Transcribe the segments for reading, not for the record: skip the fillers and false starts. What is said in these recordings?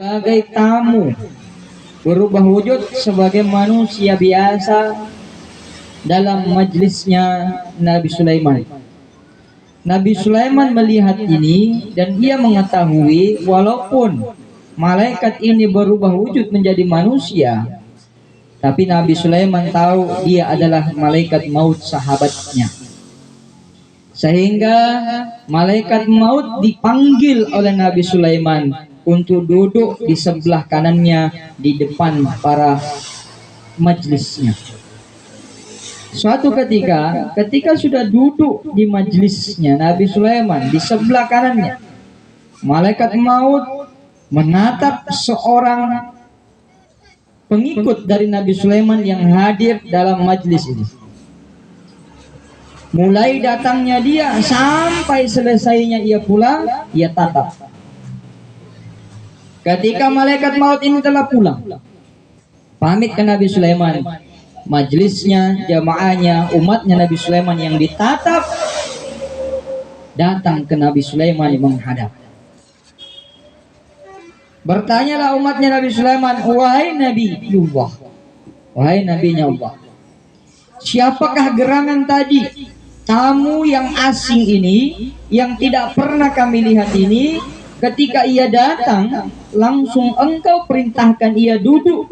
sebagai tamu, berubah wujud sebagai manusia biasa dalam majlisnya Nabi Sulaiman. Nabi Sulaiman melihat ini dan ia mengetahui walaupun malaikat ini berubah wujud menjadi manusia, tapi Nabi Sulaiman tahu dia adalah malaikat maut sahabatnya. Sehingga malaikat maut dipanggil oleh Nabi Sulaiman untuk duduk di sebelah kanannya di depan para majlisnya. Suatu ketika sudah duduk di majlisnya Nabi Sulaiman di sebelah kanannya, malaikat maut menatap seorang pengikut dari Nabi Sulaiman yang hadir dalam majlis ini. Mulai datangnya dia sampai selesainya ia pulang, ia tatap. Ketika malaikat maut ini telah pulang, pamit ke Nabi Sulaiman, majlisnya, jamaahnya, umatnya Nabi Sulaiman yang ditatap datang ke Nabi Sulaiman menghadap. Bertanyalah umatnya Nabi Sulaiman, wahai Nabi Allah, wahai Nabinya Allah, siapakah gerangan tadi? Tamu yang asing ini, yang tidak pernah kami lihat ini, ketika ia datang, langsung engkau perintahkan ia duduk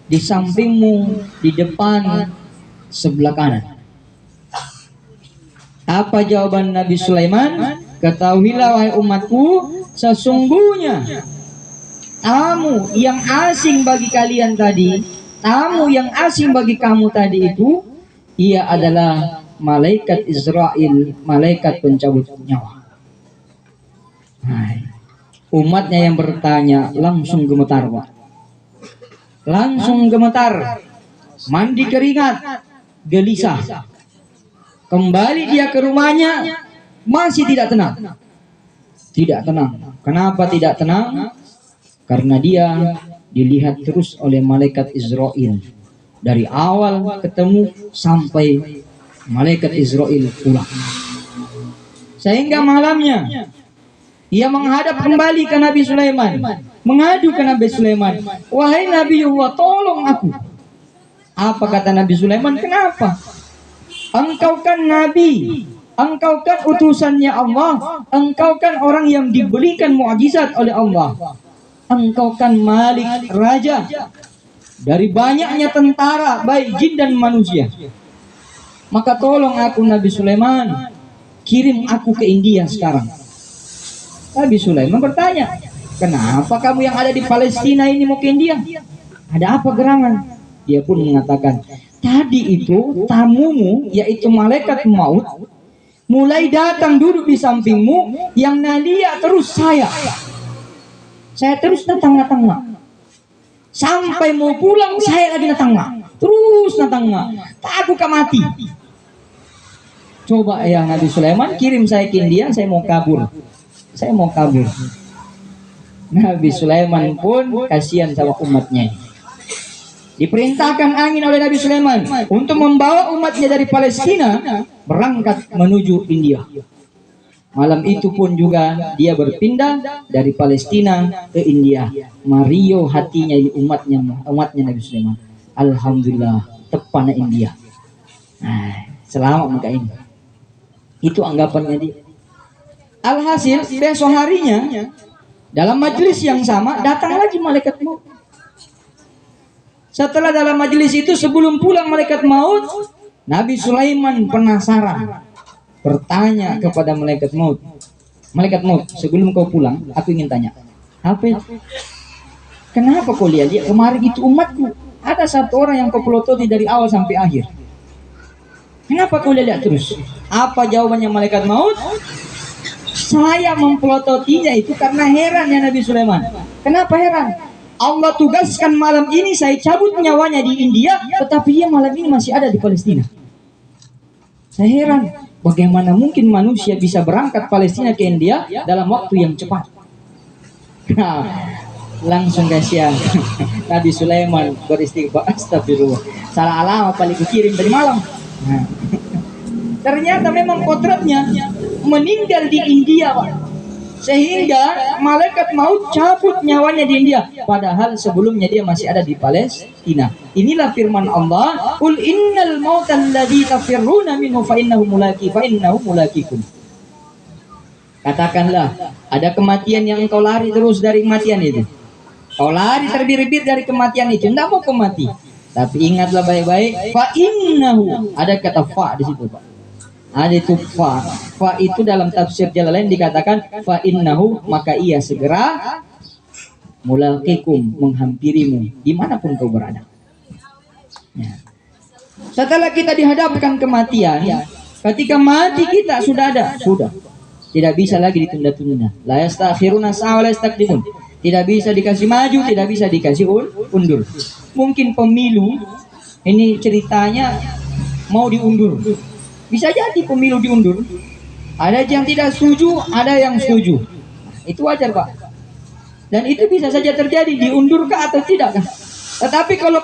di sampingmu, di depan, sebelah kanan. Apa jawaban Nabi Sulaiman? Ketahuilah wahai umatku, sesungguhnya tamu yang asing bagi kalian tadi, tamu yang asing bagi kamu tadi itu, ia adalah malaikat Israel, malaikat pencabut nyawa. Umatnya yang bertanya langsung gemetar, Pak. Langsung gemetar, mandi keringat, gelisah. Kembali dia ke rumahnya, masih tidak tenang. Tidak tenang. Kenapa tidak tenang? Karena dia dilihat terus oleh malaikat Israel. Dari awal ketemu sampai malaikat Israel pulang. Sehingga malamnya ia menghadap kembali ke Nabi Sulaiman, mengadu ke Nabi Sulaiman, wahai Nabi Allah, tolong aku. Apa kata Nabi Sulaiman? Kenapa? Engkau kan Nabi, engkau kan utusannya Allah, engkau kan orang yang diberikan mukjizat oleh Allah, engkau kan Malik, raja dari banyaknya tentara baik jin dan manusia. Maka tolong aku Nabi Sulaiman, kirim aku ke India sekarang. Nabi Sulaiman bertanya, kenapa kamu yang ada di Palestina ini mau ke India? Ada apa gerangan? Dia pun mengatakan, tadi itu tamumu, yaitu malaikat maut, mulai datang duduk di sampingmu, yang nadia terus saya terus datang. Sampai mau pulang saya lagi datang, terus datang, tak aku mati. Coba ya Nabi Sulaiman kirim saya ke India, saya mau kabur. Nabi Sulaiman pun kasihan sama umatnya. Diperintahkan angin oleh Nabi Sulaiman untuk membawa umatnya dari Palestina berangkat menuju India. Malam itu pun juga dia berpindah dari Palestina ke India. Mario hatinya umatnya Nabi Sulaiman. Alhamdulillah tepana India. Selamat mereka ini. Itu anggapannya dia. Alhasil besok harinya dalam majelis yang sama datang lagi malaikat maut. Setelah dalam majelis itu sebelum pulang malaikat maut, Nabi Sulaiman penasaran, bertanya kepada malaikat maut, malaikat maut, sebelum kau pulang aku ingin tanya, apa itu? Kenapa kau lihat kemarin itu umatku ada satu orang yang kau pelototi dari awal sampai akhir? Kenapa kau lihat terus? Apa jawabannya malaikat maut? Saya mempelototinya itu karena heran ya Nabi Sulaiman. Kenapa heran? Allah tugaskan malam ini saya cabut nyawanya di India, tetapi dia malam ini masih ada di Palestina. Saya heran, bagaimana mungkin manusia bisa berangkat Palestina ke India dalam waktu yang cepat? Langsung kasihan Nabi Sulaiman beristighfar, astagfirullah, salah alamat paling kukirim dari malam. Ternyata memang kodratnya meninggal di India, Pak. Sehingga malaikat maut cabut nyawanya di India, padahal sebelumnya dia masih ada di Palestina. Inilah firman Allah, "Qul innal mautal ladzi tafirruna minhu fa innahu mulaqikum." Katakanlah, ada kematian yang engkau lari terus dari kematian itu. Kau lari terbir-bir dari kematian itu, tidak mau kau mati. Tapi ingatlah baik-baik, fa innahu, ada kata fa di situ, Pak. Ada itu fa. Fa itu dalam tafsir Jalalain dikatakan fa innahu, maka ia segera mulaqikum, menghampirimu dimanapun kau berada. Ya. Setelah kita dihadapkan kematian, ketika mati kita sudah ada, sudah. Tidak bisa lagi ditunda-tunda. La yastakhiruna sa'a wa la yastaqdimun. Tidak bisa dikasih maju, tidak bisa dikasih undur. Mungkin pemilu ini ceritanya mau diundur. Bisa jadi pemilu diundur. Ada yang tidak setuju, ada yang setuju. Itu wajar, Pak. Dan itu bisa saja terjadi, diundur kah atau tidak kan? Tetapi kalau